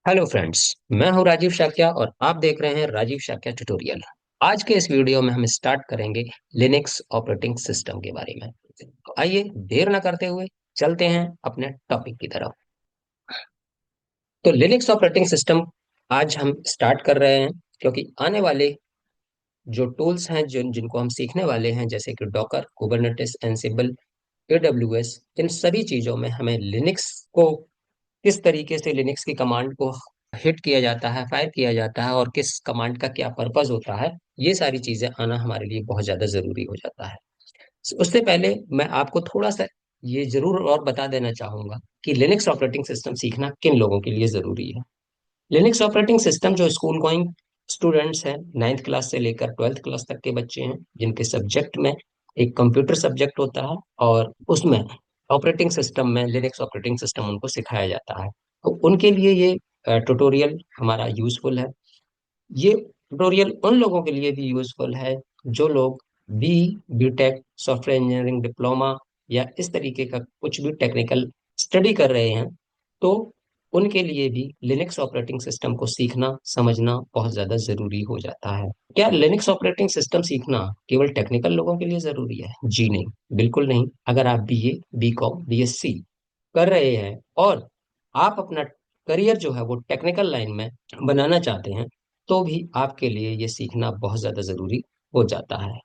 Hello friends. मैं हूं राजीव शाक्या और आप देख रहे हैं राजीव शाक्या ट्यूटोरियल। आज के इस वीडियो में हम स्टार्ट करेंगे लिनक्स ऑपरेटिंग सिस्टम के बारे में। तो आइए देर ना करते हुए चलते हैं अपने टॉपिक की तरफ। तो लिनक्स ऑपरेटिंग सिस्टम आज हम स्टार्ट कर रहे हैं क्योंकि आने वाले जो टूल्स हैं जिनको हम सीखने वाले हैं, जैसे कि डॉकर, कुबरनेटिस, एंसिबल, एडब्ल्यूएस, इन सभी चीजों में हमें लिनक्स को किस तरीके से लिनक्स की कमांड को हिट किया जाता है, फायर किया जाता है और किस कमांड का क्या पर्पस होता है, ये सारी चीजें आना हमारे लिए बहुत ज्यादा जरूरी हो जाता है। उससे पहले मैं आपको थोड़ा सा ये जरूर और बता देना चाहूंगा कि लिनक्स ऑपरेटिंग सिस्टम सीखना किन लोगों के लिए जरूरी है। लिनक्स ऑपरेटिंग सिस्टम जो स्कूल गोइंग स्टूडेंट्स हैं, 9th क्लास से लेकर 12th क्लास तक के बच्चे हैं, जिनके सब्जेक्ट में एक कंप्यूटर सब्जेक्ट होता है और उसमें ऑपरेटिंग सिस्टम में लिनक्स ऑपरेटिंग सिस्टम उनको सिखाया जाता है, तो उनके लिए ये ट्यूटोरियल हमारा यूजफुल है। ये ट्यूटोरियल उन लोगों के लिए भी यूजफुल है जो लोग B BTech, software engineering diploma या इस तरीके का कुछ भी टेक्निकल स्टडी कर रहे हैं, तो उनके लिए भी लिनक्स ऑपरेटिंग सिस्टम को सीखना समझना बहुत ज्यादा जरूरी हो जाता है। क्या लिनक्स ऑपरेटिंग सिस्टम सीखना केवल टेक्निकल लोगों के लिए जरूरी है? जी नहीं, बिल्कुल नहीं। अगर आप बीए, बीकॉम, बीएससी कर रहे हैं और आप अपना करियर जो है वो टेक्निकल लाइन में बनाना चाहते हैं, तो भी आपके लिए ये सीखना बहुत ज्यादा जरूरी हो जाता है।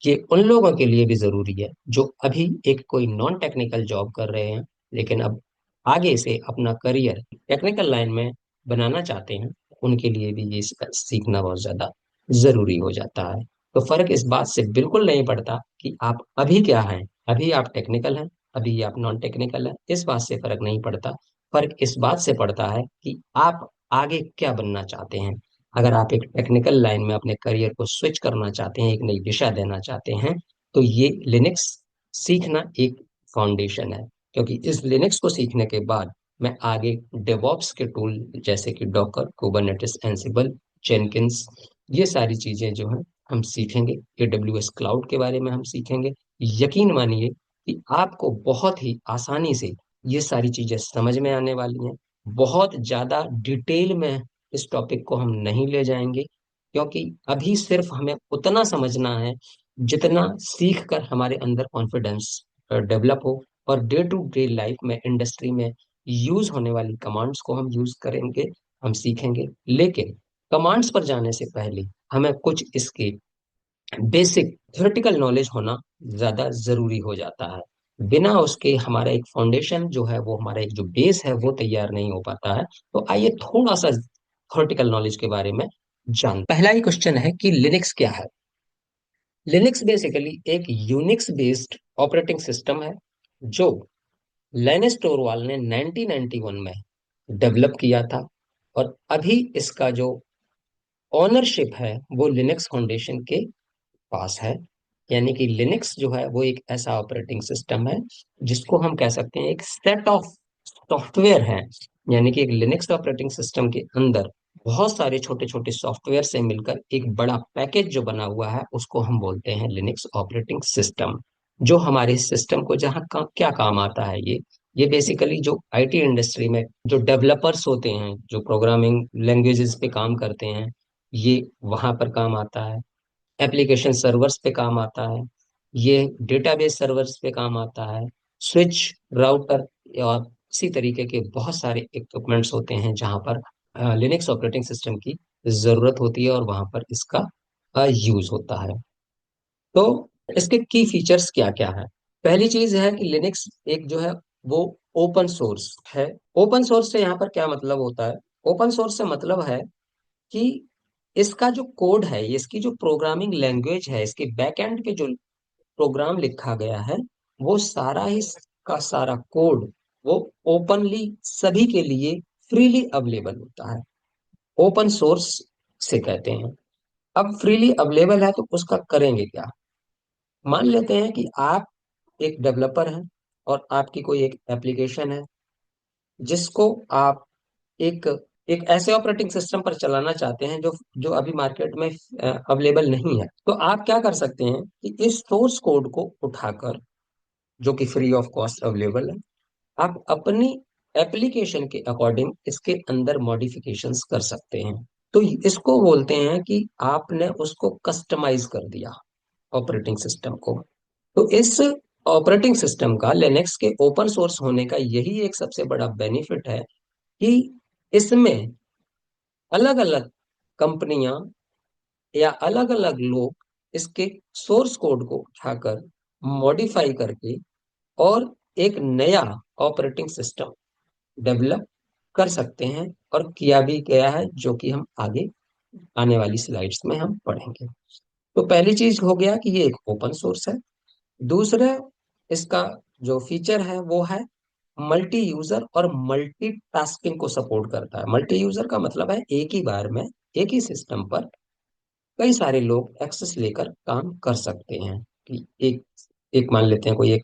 ये उन लोगों के लिए भी जरूरी है जो अभी एक कोई नॉन टेक्निकल जॉब कर रहे हैं, लेकिन अब आगे से अपना करियर टेक्निकल लाइन में बनाना चाहते हैं। उनके लिए भी ये सीखना बहुत ज्यादा जरूरी हो जाता है। तो फर्क इस बात से बिल्कुल नहीं पड़ता कि आप अभी क्या हैं, अभी आप टेक्निकल हैं, अभी आप नॉन टेक्निकल हैं, इस बात से फर्क नहीं पड़ता। फर्क इस बात से पड़ता है कि आप आगे क्या बनना चाहते हैं। अगर आप एक टेक्निकल लाइन में अपने करियर को स्विच करना चाहते हैं, एक नई दिशा देना चाहते हैं, तो ये लिनक्स सीखना एक फाउंडेशन है। क्योंकि इस लिनक्स को सीखने के बाद मैं आगे डेवॉप्स के टूल जैसे कि डॉकर, कुबरनेटिस, एंसिबल, जेनकिंस, ये सारी चीजें जो हैं हम सीखेंगे। एडब्ल्यूएस क्लाउड के बारे में हम सीखेंगे। यकीन मानिए कि आपको बहुत ही आसानी से ये सारी चीजें समझ में आने वाली हैं। बहुत ज्यादा डिटेल में इस टॉपिक को हम नहीं ले जाएंगे, क्योंकि अभी सिर्फ हमें उतना समझना है जितना सीख कर हमारे अंदर कॉन्फिडेंस डेवलप हो और डे टू डे लाइफ में, इंडस्ट्री में यूज होने वाली कमांड्स को हम यूज करेंगे, हम सीखेंगे। लेकिन कमांड्स पर जाने से पहले हमें कुछ इसके बेसिक थ्योरेटिकल नॉलेज होना ज्यादा जरूरी हो जाता है। बिना उसके हमारा एक फाउंडेशन जो है वो, हमारा एक जो बेस है वो तैयार नहीं हो पाता है। तो आइए थोड़ा सा थ्योरेटिकल नॉलेज के बारे में जान। पहला ही क्वेश्चन है कि लिनक्स क्या है। लिनक्स बेसिकली एक यूनिक्स बेस्ड ऑपरेटिंग सिस्टम है जो लिनस टोरवाल ने 1991 में डेवलप किया था। और अभी इसका जो ओनरशिप है वो लिनक्स फाउंडेशन के पास है। यानी कि लिनक्स जो है वो एक ऐसा ऑपरेटिंग सिस्टम है जिसको हम कह सकते हैं एक सेट ऑफ सॉफ्टवेयर है। यानी कि एक लिनक्स ऑपरेटिंग सिस्टम के अंदर बहुत सारे छोटे छोटे सॉफ्टवेयर से मिलकर एक बड़ा पैकेज जो बना हुआ है उसको हम बोलते हैं लिनक्स ऑपरेटिंग सिस्टम। जो हमारे सिस्टम को क्या काम आता है, ये बेसिकली जो आईटी इंडस्ट्री में जो डेवलपर्स होते हैं, जो प्रोग्रामिंग लैंग्वेजेस पे काम करते हैं, ये वहां पर काम आता है। एप्लीकेशन सर्वर्स पे काम आता है, ये डेटाबेस सर्वर्स पे काम आता है। स्विच, राउटर और इसी तरीके के बहुत सारे इक्विपमेंट्स होते हैं जहां पर लिनक्स ऑपरेटिंग सिस्टम की जरूरत होती है और वहां पर इसका यूज होता है। तो इसके की फीचर्स क्या क्या है? पहली चीज है कि लिनक्स एक जो है वो ओपन सोर्स है। ओपन सोर्स से यहाँ पर क्या मतलब होता है? ओपन सोर्स से मतलब है कि इसका जो कोड है, इसकी जो प्रोग्रामिंग लैंग्वेज है, इसके बैकएंड पे जो प्रोग्राम लिखा गया है, वो सारा ही का सारा कोड वो ओपनली सभी के लिए फ्रीली अवेलेबल होता है। ओपन सोर्स से कहते हैं। अब फ्रीली अवेलेबल है तो उसका करेंगे क्या? मान लेते हैं कि आप एक डेवलपर हैं और आपकी कोई एक एप्लीकेशन है जिसको आप एक एक ऐसे ऑपरेटिंग सिस्टम पर चलाना चाहते हैं जो जो अभी मार्केट में अवेलेबल नहीं है। तो आप क्या कर सकते हैं कि इस सोर्स कोड को उठाकर, जो कि फ्री ऑफ कॉस्ट अवेलेबल है, आप अपनी एप्लीकेशन के अकॉर्डिंग इसके अंदर मॉडिफिकेशंस कर सकते हैं। तो इसको बोलते हैं कि आपने उसको कस्टमाइज कर दिया ऑपरेटिंग सिस्टम को। तो इस ऑपरेटिंग सिस्टम का लिनक्स के ओपन सोर्स होने का यही एक सबसे बड़ा बेनिफिट है कि इसमें अलग अलग कंपनियां या अलग अलग लोग इसके सोर्स कोड को उठाकर मॉडिफाई करके और एक नया ऑपरेटिंग सिस्टम डेवलप कर सकते हैं, और किया भी गया है, जो कि हम आगे आने वाली स्लाइड्स में हम पढ़ेंगे। तो पहली चीज हो गया कि ये एक ओपन सोर्स है। दूसरा, इसका जो फीचर है वो है मल्टी यूजर और मल्टी टास्किंग को सपोर्ट करता है। मल्टी यूजर का मतलब है एक ही बार में एक ही सिस्टम पर कई सारे लोग एक्सेस लेकर काम कर सकते हैं। कि एक एक मान लेते हैं कोई एक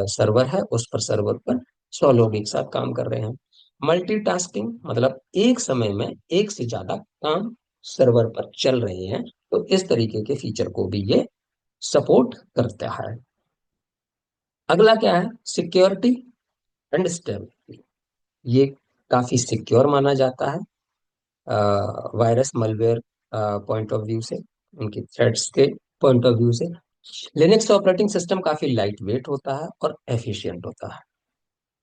सर्वर है, उस पर सर्वर पर 100 लोग एक साथ काम कर रहे हैं। मल्टीटास्किंग मतलब एक समय में एक से ज्यादा काम सर्वर पर चल रहे हैं। तो इस तरीके के फीचर को भी ये सपोर्ट करता है। अगला क्या है? Security and stability. ये काफी सिक्योर माना जाता है virus malware point of view से, उनकी थ्रेट्स के पॉइंट ऑफ व्यू से। लिनक्स ऑपरेटिंग सिस्टम काफी लाइट वेट होता है और एफिशिएंट होता है,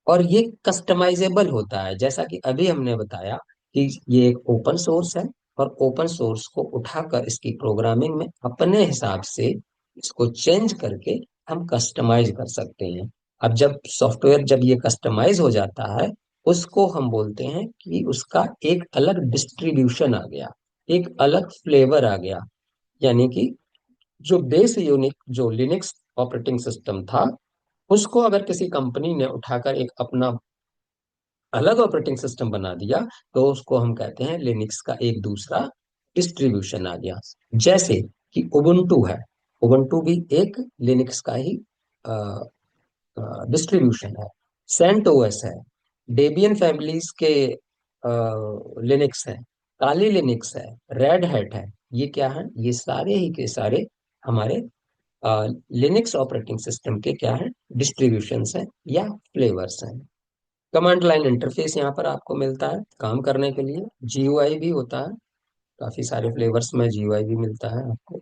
और ये कस्टमाइजेबल होता है। जैसा कि अभी हमने बताया कि ये एक ओपन सोर्स है, और ओपन सोर्स को उठाकर इसकी प्रोग्रामिंग में अपने हिसाब से इसको चेंज करके हम कस्टमाइज कर सकते हैं। अब जब सॉफ्टवेयर जब ये कस्टमाइज हो जाता है, उसको हम बोलते हैं कि उसका एक अलग डिस्ट्रीब्यूशन आ गया, एक अलग फ्लेवर आ गया। यानी कि जो बेस यूनिक जो लिनक्स ऑपरेटिंग सिस्टम था, उसको अगर किसी कंपनी ने उठाकर एक अपना अलग ऑपरेटिंग सिस्टम बना दिया, तो उसको हम कहते हैं लिनक्स का एक दूसरा डिस्ट्रीब्यूशन आ गया। जैसे कि उबुंटू है, उबुंटू भी एक लिनक्स का ही डिस्ट्रीब्यूशन है। सेंट ओएस है, डेबियन फैमिलीज के लिनक्स है, काली लिनक्स है, रेड हैट है। ये क्या है? ये सारे ही के सारे हमारे लिनक्स ऑपरेटिंग सिस्टम के क्या है? डिस्ट्रीब्यूशंस हैं या फ्लेवर्स हैं। कमांड लाइन इंटरफेस यहाँ पर आपको मिलता है काम करने के लिए। जीयूआई भी होता है, काफी सारे फ्लेवर्स में जीयूआई भी मिलता है आपको।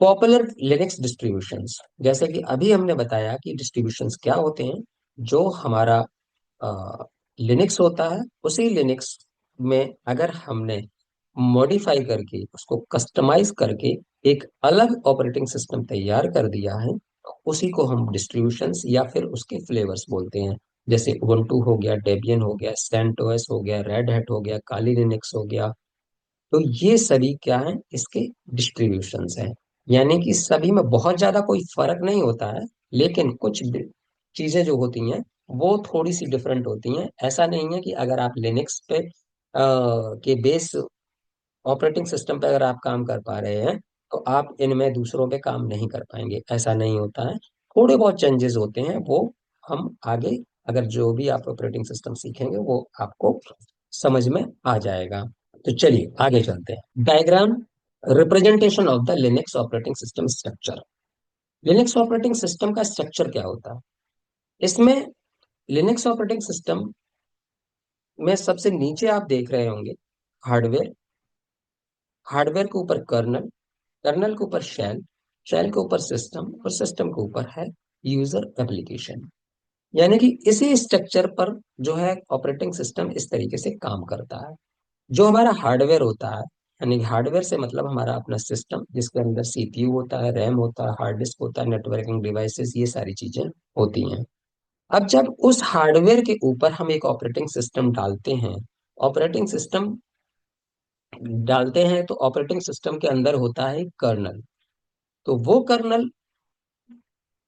पॉपुलर लिनक्स डिस्ट्रीब्यूशंस, जैसे कि अभी हमने बताया कि डिस्ट्रीब्यूशंस क्या होते हैं। जो हमारा लिनक्स होता है, उसी लिनक्स में अगर हमने मॉडिफाई करके उसको कस्टमाइज करके एक अलग ऑपरेटिंग सिस्टम तैयार कर दिया है, तो उसी को हम डिस्ट्रीब्यूशंस या फिर उसके फ्लेवर्स बोलते हैं। जैसे उबुंटू हो गया, डेबियन हो गया, सेंटोस हो गया, रेड हैट हो गया, काली लिनक्स हो गया। तो ये सभी क्या है? इसके डिस्ट्रीब्यूशंस हैं। यानी कि सभी में बहुत ज्यादा कोई फर्क नहीं होता है, लेकिन कुछ चीजें जो होती हैं वो थोड़ी सी डिफरेंट होती हैं। ऐसा नहीं है कि अगर आप लिनक्स पे के बेस ऑपरेटिंग सिस्टम पे अगर आप काम कर पा रहे हैं, तो आप इनमें दूसरों पे काम नहीं कर पाएंगे, ऐसा नहीं होता है। थोड़े बहुत चेंजेस होते हैं, वो हम आगे अगर जो भी आप ऑपरेटिंग सिस्टम सीखेंगे वो आपको समझ में आ जाएगा। तो चलिए आगे चलते हैं। Diagram representation of the Linux operating system structure. Linux operating system का स्ट्रक्चर क्या होता है? इसमें लिनक्स ऑपरेटिंग सिस्टम में सबसे नीचे आप देख रहे होंगे हार्डवेयर, हार्डवेयर के ऊपर कर्नल, कर्नल के ऊपर शेल, शेल के ऊपर सिस्टम, और सिस्टम के ऊपर है यूजर एप्लीकेशन। यानी कि इसी स्ट्रक्चर पर जो है ऑपरेटिंग सिस्टम इस तरीके से काम करता है। जो हमारा हार्डवेयर होता है, यानी हार्डवेयर से मतलब हमारा अपना सिस्टम, जिसके अंदर सीपीयू होता है, रैम होता है, हार्ड डिस्क होता है, नेटवर्किंग डिवाइसेस, ये सारी चीजें होती हैं। अब जब उस हार्डवेयर के ऊपर हम एक ऑपरेटिंग सिस्टम डालते हैं, ऑपरेटिंग सिस्टम डालते हैं तो ऑपरेटिंग सिस्टम के अंदर होता है कर्नल। तो वो कर्नल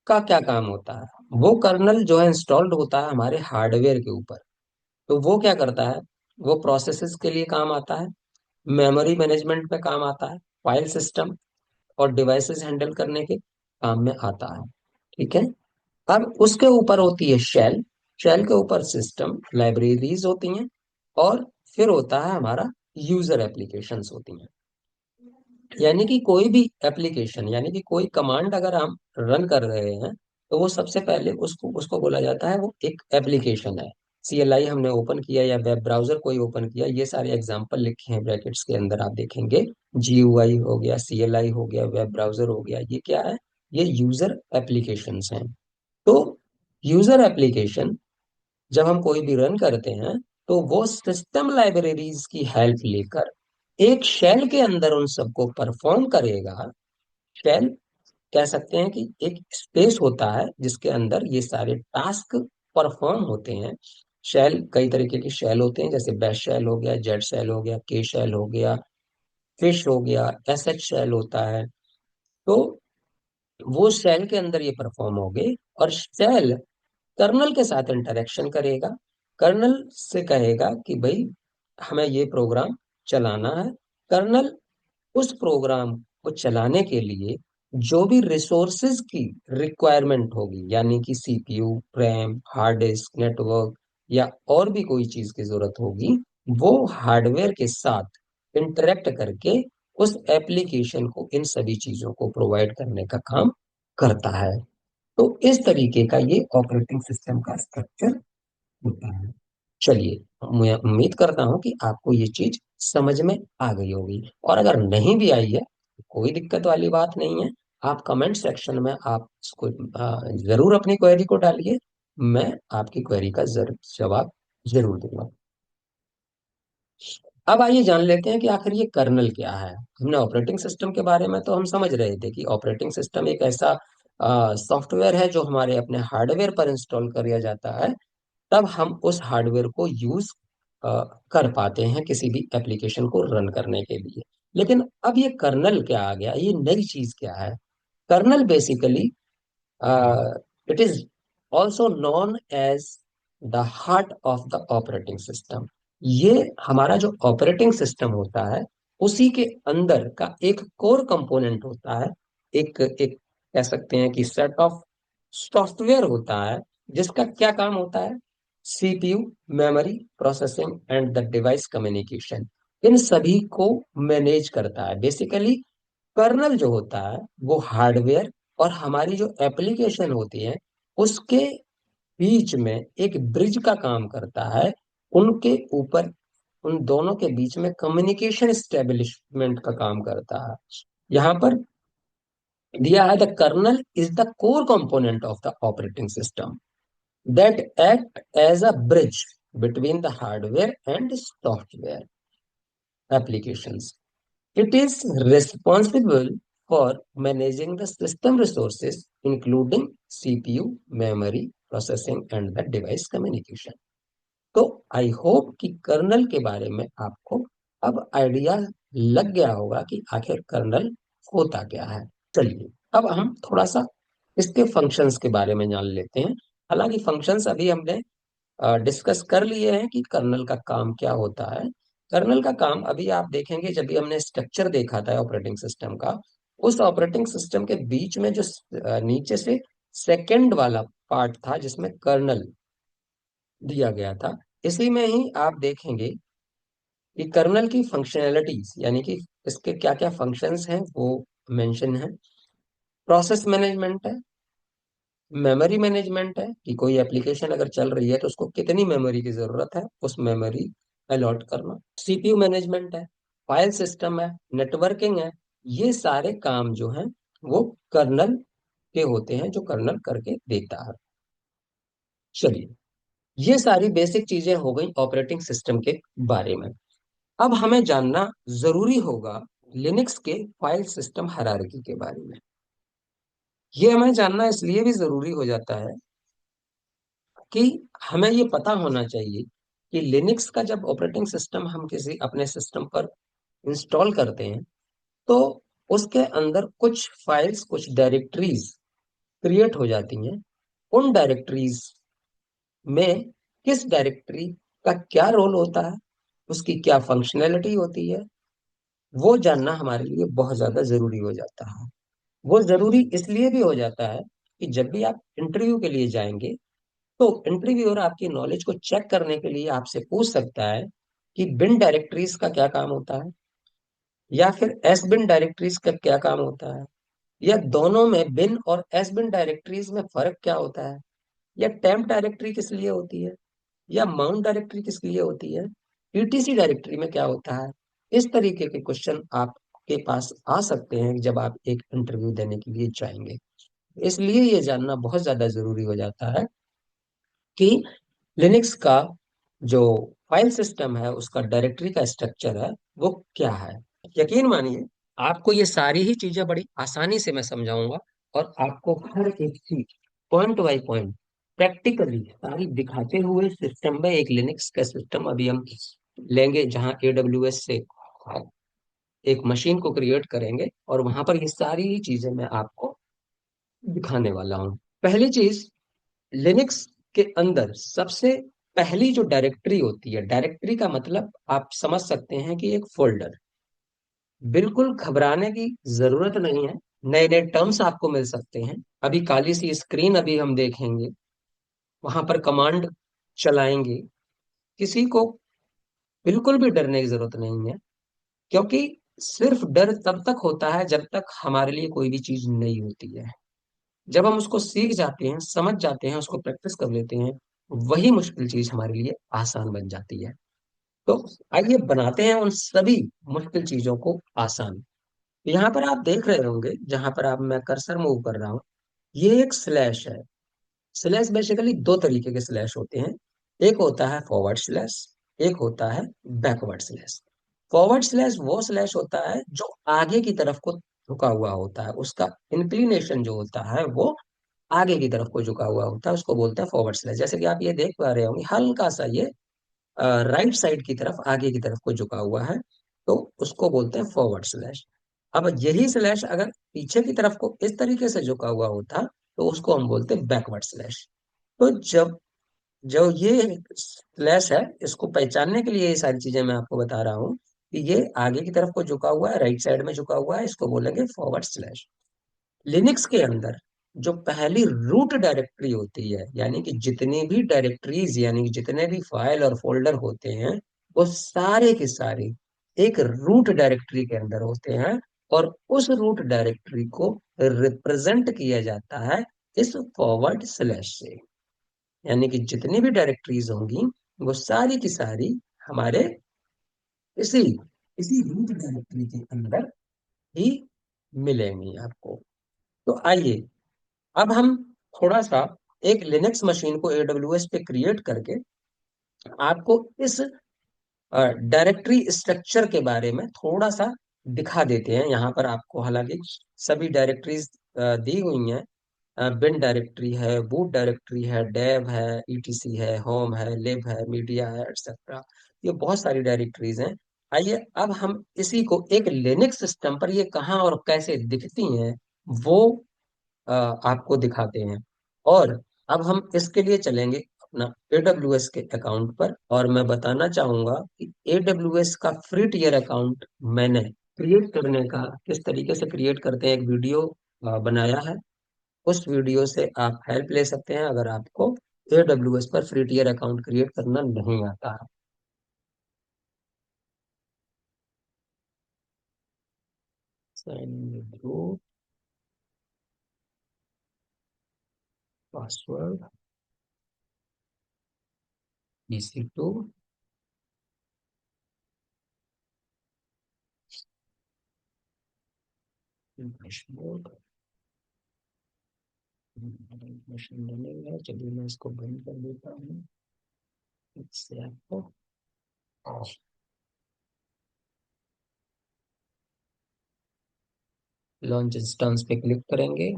का क्या काम होता है? वो कर्नल जो है इंस्टॉल्ड होता है हमारे हार्डवेयर के ऊपर। तो वो क्या करता है? वो प्रोसेसेस के लिए काम आता है, मेमोरी मैनेजमेंट में काम आता है, फाइल सिस्टम और डिवाइसेस हैंडल करने के काम में आता है। ठीक है। अब उसके ऊपर होती है शेल, शेल के ऊपर सिस्टम लाइब्रेरीज होती हैं, और फिर होता है हमारा यूजर एप्लीकेशंस होती हैं। यानी कि कोई भी एप्लीकेशन, यानी कि कोई कमांड अगर हम रन कर रहे हैं, तो वो सबसे पहले उसको उसको बोला जाता है, वो एक एप्लीकेशन है। CLI हमने ओपन किया या वेब ब्राउजर कोई ओपन किया, ये सारे एग्जांपल लिखे हैं ब्रैकेट्स के अंदर, आप देखेंगे। GUI हो गया, CLI हो गया, वेब ब्राउजर हो गया, ये क्या है? ये यूजर एप्लीकेशंस हैं। तो यूजर एप्लीकेशन जब हम कोई भी रन करते हैं, तो वो सिस्टम लाइब्रेरीज की हेल्प लेकर एक शेल के अंदर उन सबको परफॉर्म करेगा। शेल कह सकते हैं कि एक स्पेस होता है जिसके अंदर ये सारे टास्क परफॉर्म होते हैं। शेल कई तरीके के शेल होते हैं, जैसे बैश शेल हो गया, जेट शेल हो गया, के शेल हो गया, फिश हो गया, SH शेल होता है। तो वो शेल के अंदर ये परफॉर्म हो गए, और शेल कर्नल के साथ इंटरेक्शन करेगा। कर्नल से कहेगा कि भाई हमें ये प्रोग्राम चलाना है। कर्नल उस प्रोग्राम को चलाने के लिए जो भी रिसोर्सेज की रिक्वायरमेंट होगी, यानी कि CPU, RAM, hard disk, network, या और भी कोई चीज की जरूरत होगी, वो हार्डवेयर के साथ इंटरेक्ट करके उस एप्लीकेशन को इन सभी चीजों को प्रोवाइड करने का काम करता है। तो इस तरीके का ये ऑपरेटिंग सिस्टम का स्ट्रक्चर होता है। चलिए, मैं उम्मीद करता हूं कि आपको ये चीज समझ में आ गई होगी, और अगर नहीं भी आई है, कोई दिक्कत वाली बात नहीं है। आप कमेंट सेक्शन में आप इसको जरूर अपनी क्वेरी को डालिए। मैं आपकी क्वेरी का जवाब जरूर दूंगा। अब आइए जान लेते हैं कि आखिर ये कर्नल क्या है। हमने ऑपरेटिंग सिस्टम के बारे में तो हम समझ रहे थे कि ऑपरेटिंग सिस्टम एक ऐसा सॉफ्टवेयर है जो हमारे अपने हार्डवेयर पर इंस्टॉल किया जाता है, तब हम उस हार्डवेयर को यूज कर पाते हैं किसी भी एप्लीकेशन को रन करने के लिए। लेकिन अब ये कर्नल क्या आ गया, ये नई चीज क्या है? Kernel basically it is also known as the heart of the operating system. ये हमारा जो ऑपरेटिंग सिस्टम होता है, उसी के अंदर का एक कोर कंपोनेंट होता है। एक एक कह सकते हैं कि सेट ऑफ सॉफ्टवेयर होता है, जिसका क्या काम होता है? CPU, memory, processing and the device communication, इन सभी को मैनेज करता है। बेसिकली कर्नल जो होता है वो हार्डवेयर और हमारी जो एप्लीकेशन होती है, उसके बीच में एक ब्रिज का काम करता है। उनके ऊपर, उन दोनों के बीच में कम्युनिकेशन स्टेब्लिशमेंट का काम करता है। यहाँ पर दिया है, the kernel is the core component of the operating system that act as a bridge between the hardware and software applications. It is responsible for managing the system resources, including CPU, memory, processing, and the device communication. तो I hope कि colonel के बारे में आपको अब idea लग गया होगा कि आखिर कर्नल होता क्या है। चलिए, अब हम थोड़ा सा इसके फंक्शंस के बारे में जान लेते हैं। हालांकि फंक्शंस अभी हमने डिस्कस कर लिए हैं कि कर्नल का काम क्या होता है। कर्नल का काम अभी आप देखेंगे, जब भी हमने स्ट्रक्चर देखा था ऑपरेटिंग सिस्टम का, उस ऑपरेटिंग सिस्टम के बीच में जो नीचे से सेकंड वाला पार्ट था जिसमें कर्नल दिया गया था, इसी में ही आप देखेंगे कि कर्नल की फंक्शनैलिटीज, यानी कि इसके क्या क्या फंक्शंस हैं वो मेंशन है। प्रोसेस मैनेजमेंट है, मेमोरी मैनेजमेंट है कि कोई एप्लीकेशन अगर चल रही है तो उसको कितनी मेमोरी की जरूरत है, उस मेमोरी अलॉट करना। CPU मैनेजमेंट है, फाइल सिस्टम है, नेटवर्किंग है। ये सारे काम जो हैं वो कर्नल के होते हैं, जो कर्नल करके देता है। चलिए, ये सारी बेसिक चीजें हो गई ऑपरेटिंग सिस्टम के बारे में। अब हमें जानना जरूरी होगा लिनक्स के फाइल सिस्टम हायरार्की के बारे में। ये हमें जानना इसलिए भी जरूरी हो जाता है कि हमें ये पता होना चाहिए कि लिनक्स का जब ऑपरेटिंग सिस्टम हम किसी अपने सिस्टम पर इंस्टॉल करते हैं, तो उसके अंदर कुछ फाइल्स, कुछ डायरेक्टरीज क्रिएट हो जाती हैं। उन डायरेक्टरीज में किस डायरेक्टरी का क्या रोल होता है, उसकी क्या फंक्शनैलिटी होती है, वो जानना हमारे लिए बहुत ज्यादा जरूरी हो जाता है। वो जरूरी इसलिए भी हो जाता है कि जब भी आप इंटरव्यू के लिए जाएंगे, तो इंटरव्यूअर आपकी नॉलेज को चेक करने के लिए आपसे पूछ सकता है कि बिन डायरेक्टरीज का क्या काम होता है, या फिर एस बिन डायरेक्टरीज का क्या काम होता है, या दोनों में बिन और एस बिन डायरेक्टरीज में फर्क क्या होता है, या टेम्प डायरेक्टरी किस लिए होती है, या माउंट डायरेक्टरी किस लिए होती है, ईटीसी डायरेक्टरी में क्या होता है। इस तरीके के क्वेश्चन आपके पास आ सकते हैं जब आप एक इंटरव्यू देने के लिए जाएंगे। इसलिए ये जानना बहुत ज्यादा जरूरी हो जाता है कि लिनक्स का जो फाइल सिस्टम है, उसका डायरेक्टरी का स्ट्रक्चर है, वो क्या है। यकीन मानिए, आपको ये सारी ही चीजें बड़ी आसानी से मैं समझाऊंगा, और आपको हर एक चीज पॉइंट बाय पॉइंट प्रैक्टिकली सारी दिखाते हुए सिस्टम में, एक लिनक्स का सिस्टम अभी हम लेंगे जहां एडब्ल्यूएस से एक मशीन को क्रिएट करेंगे, और वहां पर ये सारी चीजें मैं आपको दिखाने वाला हूँ। पहली चीज, लिनक्स के अंदर सबसे पहली जो डायरेक्टरी होती है, डायरेक्टरी का मतलब आप समझ सकते हैं कि एक फोल्डर। बिल्कुल घबराने की जरूरत नहीं है, नए नए टर्म्स आपको मिल सकते हैं। अभी काली सी स्क्रीन अभी हम देखेंगे, वहां पर कमांड चलाएंगे। किसी को बिल्कुल भी डरने की जरूरत नहीं है, क्योंकि सिर्फ डर तब तक होता है जब तक हमारे लिए कोई भी चीज नई होती है। जब हम उसको सीख जाते हैं, समझ जाते हैं, उसको प्रैक्टिस कर लेते हैं, वही मुश्किल चीज हमारे लिए आसान बन जाती है। तो आइए बनाते हैं उन सभी मुश्किल चीजों को आसान। यहाँ पर आप देख रहे होंगे, जहां पर आप मैं कर्सर मूव कर रहा हूँ, ये एक स्लैश है। स्लैश बेसिकली दो तरीके के स्लैश होते हैं। एक होता है फॉरवर्ड स्लैश, एक होता है बैकवर्ड स्लैश। फॉरवर्ड स्लैश वो स्लैश होता है जो आगे की तरफ को झुका हुआ होता है, उसका इंक्लिनेशन जो होता है वो आगे की तरफ को झुका हुआ होता है, उसको बोलते हैं फॉरवर्ड स्लैश। जैसे कि आप ये देख पा रहे होंगे, हल्का सा ये राइट साइड की तरफ, आगे की तरफ को झुका हुआ है, तो उसको बोलते हैं फॉरवर्ड स्लैश। अब यही स्लैश अगर पीछे की तरफ को इस तरीके से झुका हुआ होता, तो उसको हम बोलते हैं बैकवर्ड स्लैश। तो जब जो ये स्लैश है, इसको पहचानने के लिए ये सारी चीजें मैं आपको बता रहा हूँ कि ये आगे की तरफ को झुका हुआ है, राइट साइड में झुका हुआ है, इसको बोलेंगे फॉरवर्ड स्लैश। लिनक्स के अंदर जो पहली रूट डायरेक्टरी होती है, यानी कि जितनी भी डायरेक्टरीज, यानी कि जितने भी फाइल और फोल्डर होते हैं, वो सारे के सारे एक रूट डायरेक्टरी के अंदर होते हैं, और उस रूट डायरेक्टरी को रिप्रेजेंट किया जाता है इस फॉरवर्ड स्लैश से। यानी कि जितनी भी डायरेक्टरीज होंगी, वो सारी की सारी हमारे इसी इसी रूट डायरेक्टरी के अंदर ही मिलेंगी आपको। तो आइए, अब हम थोड़ा सा एक लिनक्स मशीन को एडब्ल्यूएस पे क्रिएट करके आपको इस डायरेक्टरी स्ट्रक्चर के बारे में थोड़ा सा दिखा देते हैं। यहाँ पर आपको हालांकि सभी डायरेक्टरीज दी हुई हैं। बिन डायरेक्टरी है, बूट डायरेक्टरी है, डेव है, ईटीसी है, होम है, लिब है, मीडिया है, एक्सेट्रा। ये बहुत सारी डायरेक्टरीज हैं। आइए अब हम इसी को एक लिनक्स सिस्टम पर ये कहाँ और कैसे दिखती हैं, वो आपको दिखाते हैं। और अब हम इसके लिए चलेंगे अपना AWS के अकाउंट पर, और मैं बताना चाहूंगा कि AWS का फ्री टियर अकाउंट मैंने क्रिएट करने का, किस तरीके से क्रिएट करते हैं, एक वीडियो बनाया है। उस वीडियो से आप हेल्प ले सकते हैं अगर आपको AWS पर फ्री टियर अकाउंट क्रिएट करना नहीं आता है। Sign in, password, EC2, dashboard, machine learning है। चलिए मैं इसको बंद कर देता हूँ, इससे आपको लॉन्च इंस्टेंस पे क्लिक करेंगे।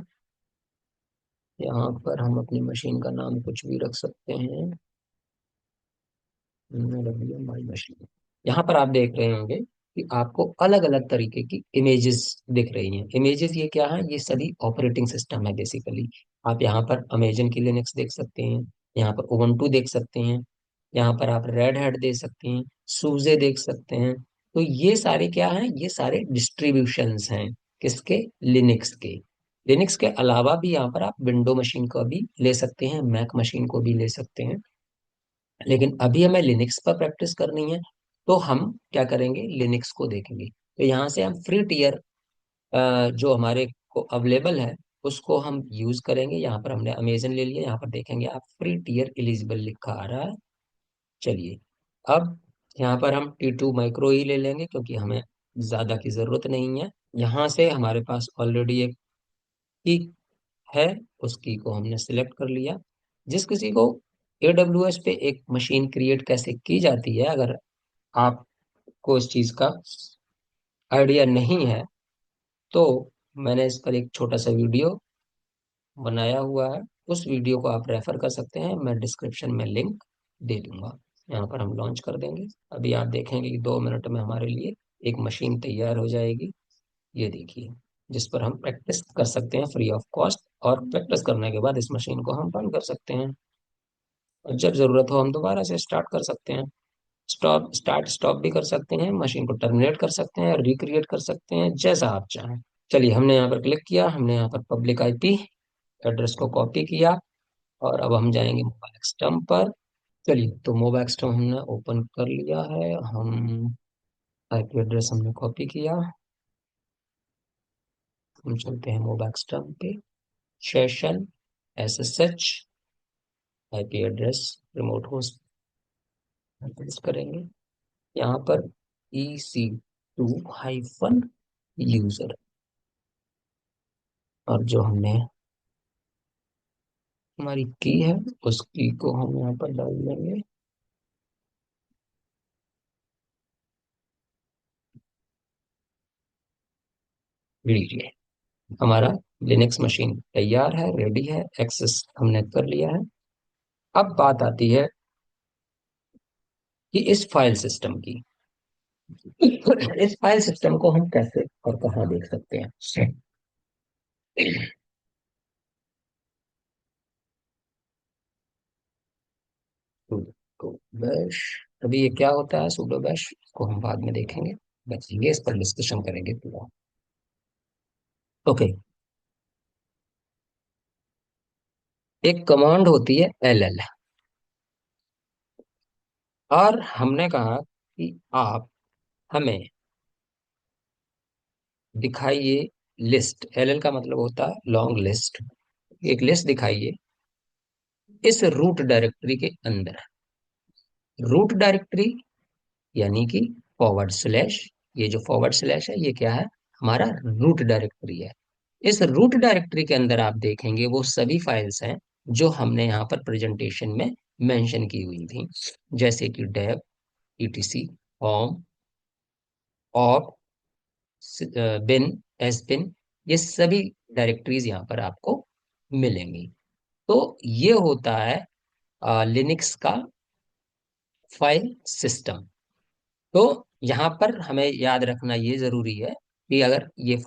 यहाँ पर हम अपनी मशीन का नाम कुछ भी रख सकते हैं, माई मशीन। यहाँ पर आप देख रहे होंगे कि आपको अलग अलग तरीके की इमेजेस दिख रही हैं। इमेजेस ये क्या है, ये सभी ऑपरेटिंग सिस्टम है बेसिकली। आप यहाँ पर अमेजन की लिनक्स देख सकते हैं, यहाँ पर उबुंटू देख सकते हैं, यहाँ पर आप रेड हैट देख सकते हैं, सूजे देख सकते हैं। तो ये सारे क्या हैं, ये सारे डिस्ट्रीब्यूशंस हैं, किसके, लिनक्स के। लिनक्स के अलावा भी यहाँ पर आप विंडो मशीन को भी ले सकते हैं, मैक मशीन को भी ले सकते हैं, लेकिन अभी हमें लिनक्स पर प्रैक्टिस करनी है, तो हम क्या करेंगे, लिनक्स को देखेंगे। तो यहाँ से हम फ्री टियर जो हमारे को अवेलेबल है उसको हम यूज करेंगे। यहाँ पर हमने अमेजन ले लिया, यहाँ पर देखेंगे आप फ्री टियर एलिजिबल लिखा आ रहा है। चलिए, अब यहाँ पर हम T2 माइक्रो ही ले लेंगे क्योंकि हमें ज्यादा की जरूरत नहीं है। यहाँ से हमारे पास ऑलरेडी एक की है, उस की को हमने सिलेक्ट कर लिया। जिस किसी को AWS पे एक मशीन क्रिएट कैसे की जाती है, अगर आपको इस चीज का आइडिया नहीं है, तो मैंने इस पर एक छोटा सा वीडियो बनाया हुआ है। उस वीडियो को आप रेफर कर सकते हैं, मैं डिस्क्रिप्शन में लिंक दे दूंगा। यहाँ पर हम लॉन्च कर देंगे। अभी आप देखेंगे कि 2 मिनट में हमारे लिए एक मशीन तैयार हो जाएगी। ये देखिए, जिस पर हम प्रैक्टिस कर सकते हैं फ्री ऑफ कॉस्ट, और प्रैक्टिस करने के बाद इस मशीन को हम बंद कर सकते हैं और जब जरूरत हो हम दोबारा से स्टार्ट कर सकते हैं। स्टार्ट स्टॉप भी कर सकते हैं, मशीन को टर्मिनेट कर सकते हैं, रिक्रिएट कर सकते हैं, जैसा आप चाहें। चलिए, हमने यहाँ पर क्लिक किया, हमने यहाँ पर पब्लिक आईपी एड्रेस को कॉपी किया, और अब हम जाएंगे मोबाइल एक्सटर्म पर। चलिए, तो मोबाइल एक्सटर्म हमने ओपन कर लिया है। हम आईपी एड्रेस हमने कॉपी किया, हम चलते हैं मोबाइल एक्सटर्म पे। Session SSH IP address remote host paste करेंगे। यहाँ पर EC2-यूजर, और जो हमने हमारी की है उस की को हम यहाँ पर डाल देंगे। लीजिए, हमारा लिनक्स मशीन तैयार है, रेडी है, एक्सेस हमने कर लिया है। अब बात आती है कि इस फाइल सिस्टम की। इस फाइल सिस्टम को हम कैसे और कहाँ देख सकते हैं? sudo bash, अभी ये क्या होता है sudo bash को हम बाद में देखेंगे, बचेंगे इस पर डिस्कशन करेंगे पूरा। ओके, एक कमांड होती है LL, और हमने कहा कि आप हमें दिखाइए लिस्ट। LL का मतलब होता है लॉन्ग लिस्ट। एक लिस्ट दिखाइए इस रूट डायरेक्टरी के अंदर। रूट डायरेक्टरी यानी कि /, ये जो /, है ये क्या है? हमारा रूट डायरेक्टरी है। इस रूट डायरेक्टरी के अंदर आप देखेंगे वो सभी फाइल्स हैं जो हमने यहाँ पर प्रेजेंटेशन में मेंशन की हुई थी, जैसे कि डेव, etc, होम, ऑप, बिन, एसबिन, ये सभी डायरेक्टरीज यहाँ पर आपको मिलेंगी। तो ये होता है लिनक्स का फाइल सिस्टम। तो यहाँ पर हमें याद रखना ये जरूरी है कि अगर ये /,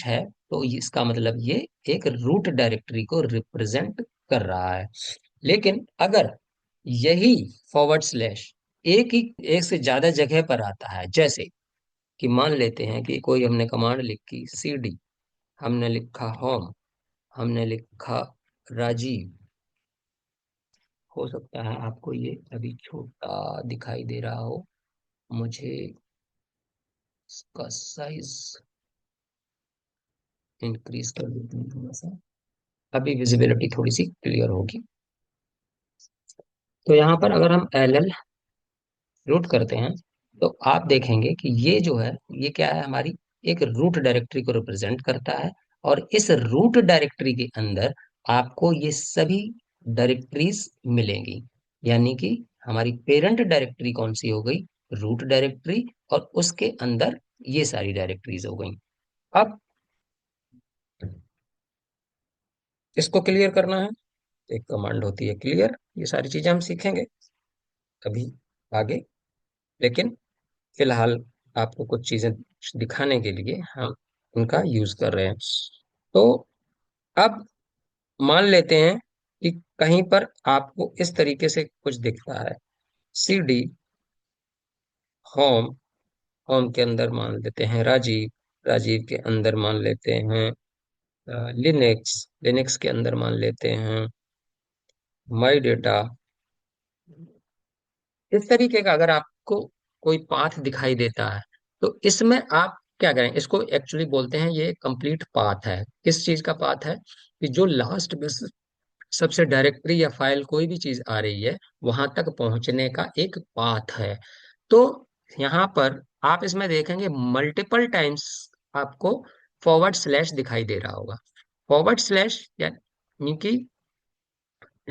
है तो इसका मतलब ये एक रूट डायरेक्टरी को रिप्रेजेंट कर रहा है। लेकिन अगर यही /, एक ही एक से ज्यादा जगह पर आता है, जैसे कि मान लेते हैं कि कोई हमने कमांड लिखी CD, हमने लिखा होम, हमने लिखा राजीव। हो सकता है आपको ये अभी छोटा दिखाई दे रहा हो, मुझे इसका साइज इंक्रीज कर देते हैं थोड़ा सा, अभी विजिबिलिटी थोड़ी सी क्लियर होगी। तो यहाँ पर अगर हम LL रूट करते हैं, तो आप देखेंगे कि ये जो है ये क्या है, हमारी एक रूट डायरेक्टरी को रिप्रेजेंट करता है। और इस रूट डायरेक्टरी के अंदर आपको ये सभी डायरेक्टरीज मिलेंगी। यानी कि हमारी पेरेंट डायरेक्टरी कौन सी हो गई? रूट डायरेक्टरी, और उसके अंदर ये सारी डायरेक्टरीज हो गई। अब इसको क्लियर करना है, एक कमांड होती है क्लियर। ये सारी चीजें हम सीखेंगे अभी आगे, लेकिन फिलहाल आपको कुछ चीजें दिखाने के लिए हम उनका यूज कर रहे हैं। तो अब मान लेते हैं कि कहीं पर आपको इस तरीके से कुछ दिखता है, CD होम, होम के अंदर मान लेते हैं राजीव, राजीव के अंदर मान लेते हैं लिनक्स, लिनक्स के अंदर मान लेते हैं माई डेटा। इस तरीके का अगर आपको कोई पाथ दिखाई देता है, तो इसमें आप क्या करें, इसको एक्चुअली बोलते हैं ये कंप्लीट पाथ है। किस चीज का पाथ है? कि जो लास्ट में सबसे डायरेक्टरी या फाइल कोई भी चीज आ रही है वहां तक पहुंचने का एक पाथ है। तो यहाँ पर आप इसमें देखेंगे मल्टीपल टाइम्स आपको फॉरवर्ड स्लैश दिखाई दे रहा होगा। फॉरवर्ड स्लैश यानी कि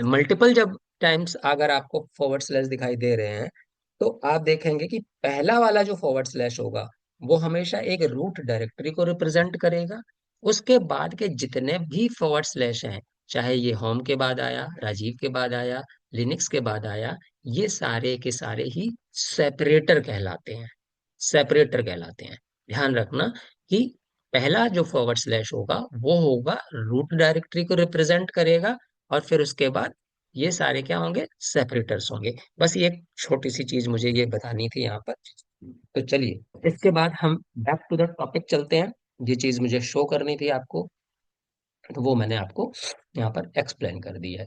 मल्टीपल जब टाइम्स अगर आपको फॉरवर्ड स्लैश दिखाई दे रहे हैं, तो आप देखेंगे कि पहला वाला जो फॉरवर्ड स्लैश होगा वो हमेशा एक रूट डायरेक्टरी को रिप्रेजेंट करेगा। उसके बाद के जितने भी फॉरवर्ड स्लैश हैं, चाहे ये होम के बाद आया, राजीव के बाद आया, लिनक्स के बाद आया, ये सारे के सारे ही सेपरेटर कहलाते हैं। सेपरेटर कहलाते हैं। ध्यान रखना कि पहला जो फॉरवर्ड स्लैश होगा वो होगा रूट डायरेक्टरी को रिप्रेजेंट करेगा, और फिर उसके बाद ये सारे क्या होंगे, सेपरेटर्स होंगे। बस ये एक छोटी सी चीज मुझे ये बतानी थी यहाँ पर। तो चलिए इसके बाद हम बैक टू द टॉपिक चलते हैं। ये चीज मुझे शो करनी थी आपको, तो वो मैंने आपको यहाँ पर एक्सप्लेन कर दी है।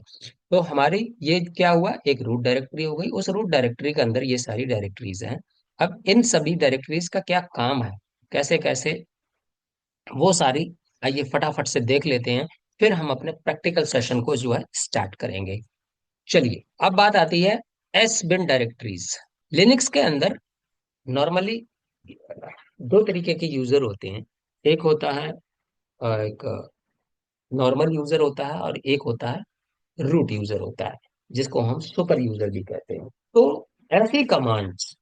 तो हमारी ये क्या हुआ, एक रूट डायरेक्टरी हो गई, उस रूट डायरेक्टरी के अंदर ये सारी डायरेक्टरीज हैं। अब इन सभी डायरेक्टरीज का क्या काम है, कैसे कैसे, वो सारी आइए फटाफट से देख लेते हैं। फिर हम अपने प्रैक्टिकल सेशन को जो है स्टार्ट करेंगे। चलिए अब बात आती है एस बिन डायरेक्टरीज। लिनक्स के अंदर नॉर्मली दो तरीके के यूजर होते हैं। एक होता है एक नॉर्मल यूजर होता है, और एक होता है रूट यूजर होता है, जिसको हम सुपर यूजर भी कहते हैं। तो ऐसी कमांड्स,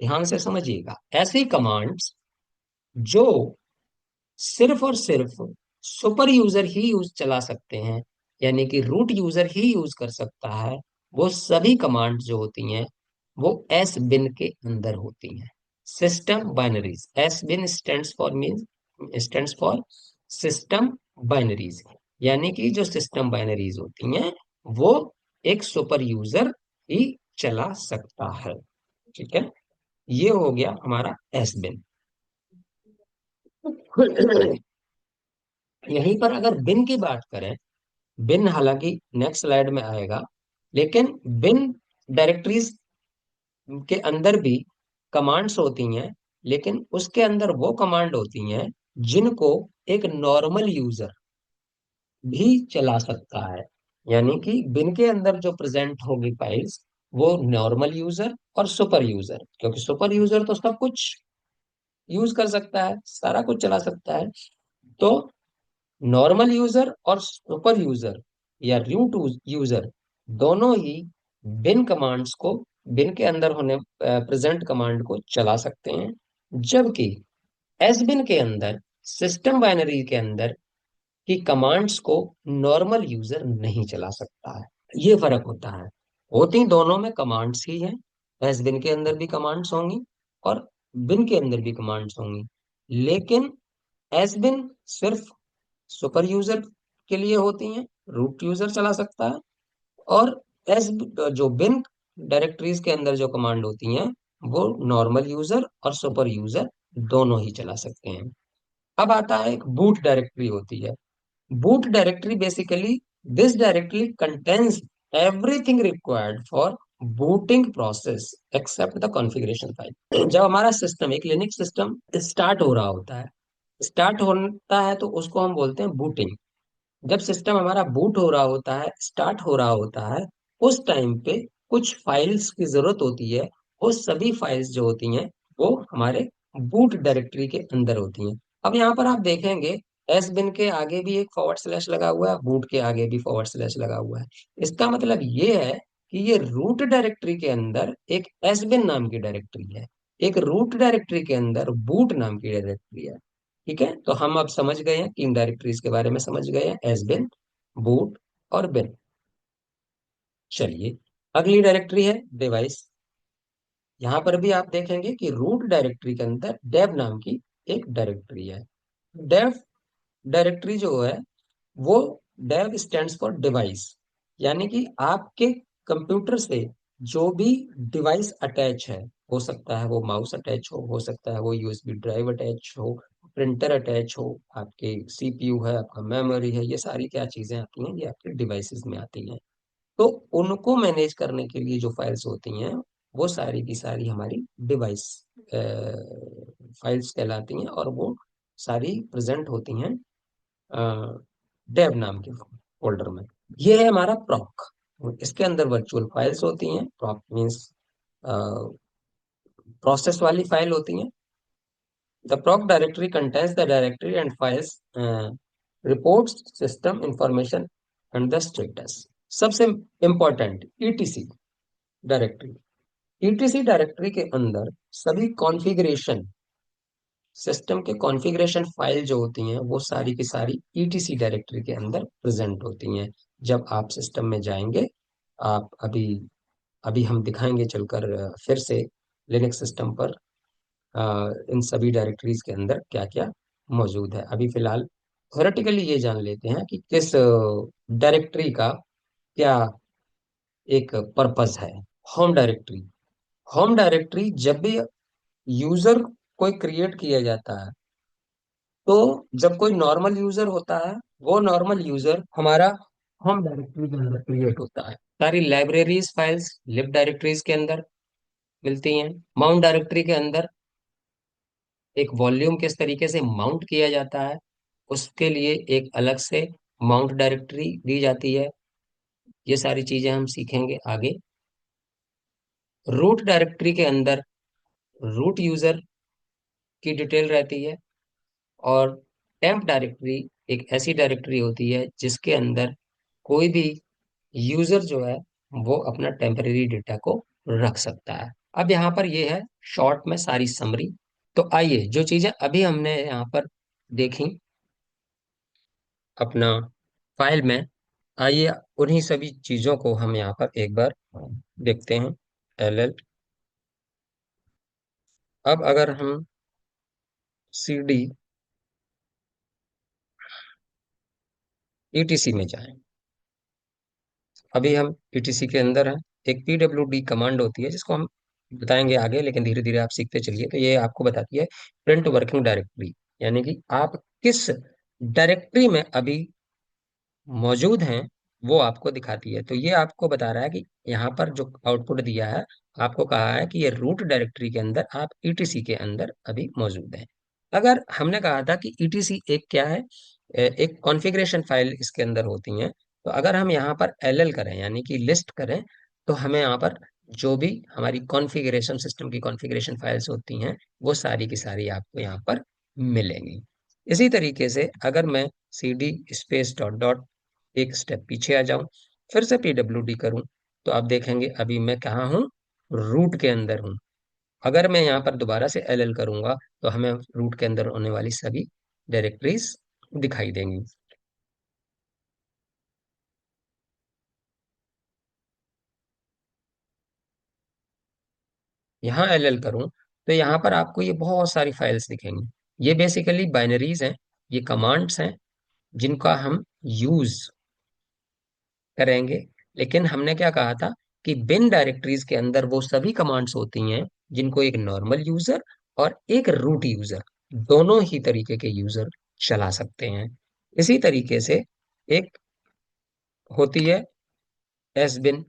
ध्यान से समझिएगा, ऐसी कमांड्स जो सिर्फ और सिर्फ सुपर यूजर ही यूज चला सकते हैं, यानी कि रूट यूजर ही यूज कर सकता है, वो सभी कमांड जो होती हैं वो एस बिन के अंदर होती हैं। System binaries, sbin stands for system binaries, यानी कि जो सिस्टम बाइनरीज होती हैं वो एक सुपर यूजर ही चला सकता है। ठीक है, ये हो गया हमारा एस बिन। यहीं पर अगर बिन की बात करें, बिन हालांकि नेक्स्ट स्लाइड में आएगा, लेकिन बिन डायरेक्टरीज के अंदर भी कमांड्स होती हैं, लेकिन उसके अंदर वो कमांड होती हैं जिनको एक नॉर्मल यूजर भी चला सकता है। यानी कि बिन के अंदर जो प्रेजेंट होगी फाइल्स, वो नॉर्मल यूजर और सुपर यूजर, क्योंकि सुपर यूजर तो सब कुछ यूज कर सकता है, सारा कुछ चला सकता है। तो नॉर्मल यूजर और सुपर यूजर या रूट यूजर दोनों ही बिन कमांड्स को, बिन के अंदर होने प्रेजेंट कमांड को चला सकते हैं, जबकि एस बिन के अंदर, सिस्टम बाइनरी के अंदर की कमांड्स को नॉर्मल यूजर नहीं चला सकता है। ये फर्क होता है। होती दोनों में कमांड्स ही हैं। एस बिन के अंदर भी कमांड्स होंगी और बिन के अंदर भी कमांड्स होंगी, लेकिन एस बिन सिर्फ सुपर यूजर के लिए होती हैं, रूट यूजर चला सकता है। और एस जो बिन डायरेक्टरीज के अंदर जो कमांड होती हैं वो नॉर्मल यूजर और सुपर यूजर दोनों ही चला सकते हैं। अब आता है एक बूट डायरेक्टरी होती है। Boot directory basically, this directory contains everything required for booting process except the configuration file. जब हमारा सिस्टम, एक लिनक्स सिस्टम स्टार्ट हो रहा होता है, स्टार्ट होता है तो उसको हम बोलते हैं बूटिंग। जब सिस्टम हमारा बूट हो रहा होता है, स्टार्ट हो रहा होता है, उस टाइम पे कुछ फाइल्स की जरूरत होती है। वो सभी फाइल्स जो होती हैं वो हमारे बूट डायरेक्टरी के अंदर होती हैं। अब यहाँ पर आप देखेंगे एस बिन के आगे भी एक फॉरवर्ड स्लैश लगा हुआ है, बूट के आगे भी फॉरवर्ड स्लैश लगा हुआ है। इसका मतलब ये है कि ये रूट डायरेक्टरी के अंदर एक एस बिन नाम की डायरेक्टरी है, एक रूट डायरेक्टरी के अंदर बूट नाम की डायरेक्टरी है। ठीक है, तो हम अब समझ गए हैं, तीन डायरेक्टरीज के बारे में समझ गए हैं, एस बिन, बूट और बिन। चलिए अगली डायरेक्टरी है डिवाइस। यहां पर भी आप देखेंगे कि रूट डायरेक्टरी के अंदर डेव नाम की एक डायरेक्टरी है। डेव डायरेक्टरी जो है वो, डेव स्टैंड्स फॉर डिवाइस, यानी कि आपके कंप्यूटर से जो भी डिवाइस अटैच है, हो सकता है वो माउस अटैच हो सकता है वो यूएसबी ड्राइव अटैच हो, प्रिंटर अटैच हो, आपके सीपीयू है, आपका मेमोरी है, ये सारी क्या चीजें आती हैं, ये आपके डिवाइसेस में आती हैं। तो उनको मैनेज करने के लिए जो फाइल्स होती हैं वो सारी की सारी हमारी डिवाइस फाइल्स कहलाती हैं और वो सारी प्रेजेंट होती हैं डेव नाम के फोल्डर में। ये है हमारा प्रॉक। इसके अंदर वर्चुअल फाइल्स होती हैं। प्रॉक मीन्स प्रोसेस वाली फाइल होती हैं। The proc directory contains the directory and files, reports, system information and the status. सबसे important ETC directory. ETC directory के अंदर सभी कॉन्फ़िगरेशन, सिस्टम के कॉन्फ़िगरेशन फाइल जो होती हैं वो सारी की सारी ईटीसी डायरेक्टरी के अंदर प्रेजेंट होती हैं। जब आप सिस्टम में जाएंगे, आप अभी अभी हम दिखाएंगे चलकर फिर से लिनक्स सिस्टम पर इन सभी डायरेक्टरीज के अंदर क्या क्या मौजूद है। अभी फिलहाल थ्योरेटिकली ये जान लेते हैं कि किस डायरेक्टरी का क्या एक पर्पस है। Home directory. होम डायरेक्टरी जब भी यूजर कोई क्रिएट किया जाता है, तो जब कोई नॉर्मल यूजर होता है, वो नॉर्मल यूजर हमारा होम डायरेक्टरी के अंदर क्रिएट होता है। सारी लाइब्रेरीज फाइल्स लिब डायरेक्टरीज के अंदर मिलती हैं। माउंट डायरेक्टरी के अंदर एक वॉल्यूम किस तरीके से माउंट किया जाता है, उसके लिए एक अलग से माउंट डायरेक्टरी दी जाती है। ये सारी चीजें हम सीखेंगे आगे। रूट डायरेक्टरी के अंदर रूट यूजर की डिटेल रहती है। और टेम्प डायरेक्टरी एक ऐसी डायरेक्टरी होती है जिसके अंदर कोई भी यूजर जो है वो अपना टेम्परेरी डेटा को रख सकता है। अब यहाँ पर ये है शॉर्ट में सारी समरी। तो आइए जो चीजें अभी हमने यहाँ पर देखी अपना फाइल में, आइए उन्हीं सभी चीजों को हम यहाँ पर एक बार देखते हैं। एल। अब अगर हम CD ETC में जाएं, अभी हम ETC के अंदर हैं। एक PWD कमांड होती है जिसको हम बताएंगे आगे, लेकिन धीरे धीरे आप सीखते चलिए। तो ये आपको बताती है प्रिंट वर्किंग डायरेक्टरी, यानी कि आप किस डायरेक्टरी में अभी मौजूद हैं वो आपको दिखाती है। तो ये आपको बता रहा है कि यहाँ पर जो आउटपुट दिया है, आपको कहा है कि ये रूट डायरेक्टरी के अंदर आप ETC के अंदर अभी मौजूद हैं। अगर हमने कहा था कि ETC एक क्या है, एक कॉन्फ़िगरेशन फाइल इसके अंदर होती हैं। तो अगर हम यहाँ पर LL करें यानी कि लिस्ट करें, तो हमें यहाँ पर जो भी हमारी कॉन्फ़िगरेशन, सिस्टम की कॉन्फ़िगरेशन फाइल्स होती हैं वो सारी की सारी आपको यहाँ पर मिलेंगी। इसी तरीके से अगर मैं CD स्पेस डॉट डॉट एक स्टेप पीछे आ जाऊं, फिर से PWD करूं, तो आप देखेंगे अभी मैं कहाँ हूं, रूट के अंदर हूं। अगर मैं यहाँ पर दोबारा से LL करूंगा तो हमें रूट के अंदर होने वाली सभी डायरेक्टरीज दिखाई देंगी। यहाँ LL करूं तो यहाँ पर आपको ये बहुत सारी फाइल्स दिखेंगी। ये बेसिकली बाइनरीज हैं, ये कमांड्स हैं जिनका हम यूज करेंगे। लेकिन हमने क्या कहा था कि बिन डायरेक्टरीज के अंदर वो सभी कमांड्स होती हैं जिनको एक नॉर्मल यूजर और एक रूट यूजर, दोनों ही तरीके के यूजर चला सकते हैं। इसी तरीके से एक होती है एस बिन।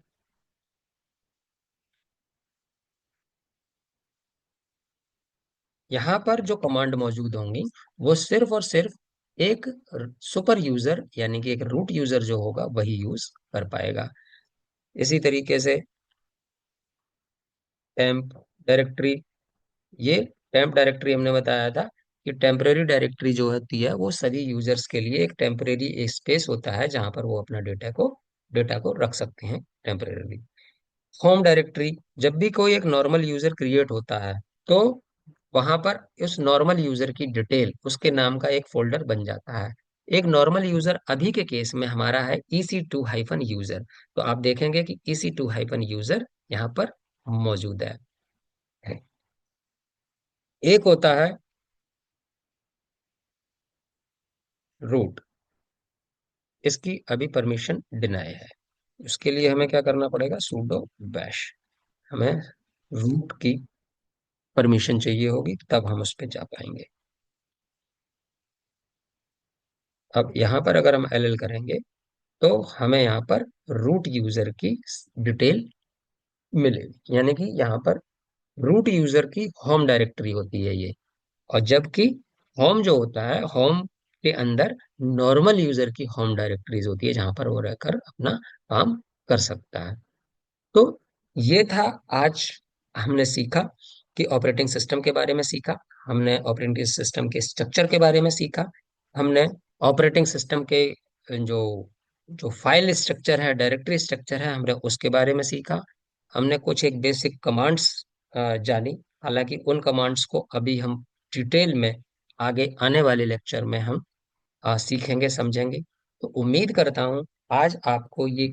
यहाँ पर जो कमांड मौजूद होंगी वो सिर्फ और सिर्फ एक सुपर यूजर यानी कि एक रूट यूजर जो होगा वही यूज कर पाएगा। इसी तरीके से टेम्प डायरेक्टरी, ये टेम्प डायरेक्टरी हमने बताया था कि टेम्परेरी डायरेक्टरी जो होती है वो सभी यूजर्स के लिए एक टेम्परेरी स्पेस होता है जहां पर वो अपना डेटा को रख सकते हैं टेम्परेरी। होम डायरेक्टरी, जब भी कोई एक नॉर्मल यूजर क्रिएट होता है तो वहां पर उस नॉर्मल यूजर की डिटेल, उसके नाम का एक फोल्डर बन जाता है। एक नॉर्मल यूजर अभी के केस में हमारा है EC2 - यूजर। तो आप देखेंगे कि EC2 - यूजर यहाँ पर मौजूद है। एक होता है रूट, इसकी अभी परमिशन डिनाई है। उसके लिए हमें क्या करना पड़ेगा, sudo bash। हमें रूट की परमिशन चाहिए होगी तब हम उस पर जा पाएंगे। अब यहाँ पर अगर हम LL करेंगे तो हमें यहाँ पर रूट यूजर की डिटेल मिलेगी, यानी कि यहाँ पर रूट यूजर की होम डायरेक्टरी होती है ये। और जबकि होम जो होता है, होम के अंदर नॉर्मल यूजर की होम डायरेक्टरीज होती है जहां पर वो रहकर अपना काम कर सकता है। तो ये था आज हमने सीखा कि ऑपरेटिंग सिस्टम के बारे में सीखा, हमने ऑपरेटिंग सिस्टम के स्ट्रक्चर के बारे में सीखा, हमने ऑपरेटिंग सिस्टम के जो जो फाइल स्ट्रक्चर है, डायरेक्टरी स्ट्रक्चर है, हमने उसके बारे में सीखा। हमने कुछ एक बेसिक कमांड्स जानी। हालांकि उन कमांड्स को अभी हम डिटेल में आगे आने वाले लेक्चर में हम सीखेंगे, समझेंगे। तो उम्मीद करता हूँ आज आपको ये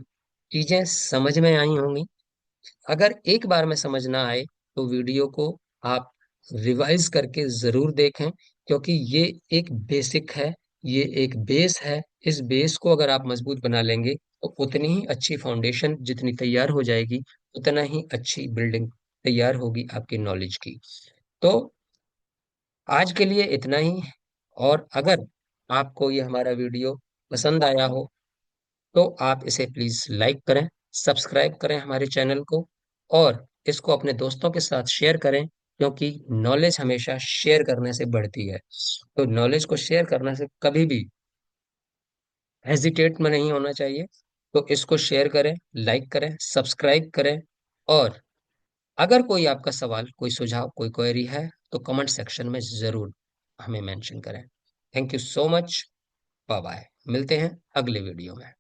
चीजें समझ में आई होंगी। अगर एक बार में समझ ना आए तो वीडियो को आप रिवाइज करके जरूर देखें, क्योंकि ये एक बेसिक है, ये एक बेस है। इस बेस को अगर आप मजबूत बना लेंगे तो उतनी ही अच्छी फाउंडेशन जितनी तैयार हो जाएगी, उतना ही अच्छी बिल्डिंग तैयार होगी आपकी नॉलेज की। तो आज के लिए इतना ही। और अगर आपको ये हमारा वीडियो पसंद आया हो तो आप इसे प्लीज लाइक करें, सब्सक्राइब करें हमारे चैनल को, और इसको अपने दोस्तों के साथ शेयर करें, क्योंकि नॉलेज हमेशा शेयर करने से बढ़ती है। तो नॉलेज को शेयर करने से कभी भी हेजिटेट में नहीं होना चाहिए। तो इसको शेयर करें, लाइक करें, सब्सक्राइब करें। और अगर कोई आपका सवाल, कोई सुझाव, कोई क्वेरी है तो कमेंट सेक्शन में जरूर हमें मेंशन करें। Thank you so much. Bye bye, मिलते हैं अगले वीडियो में।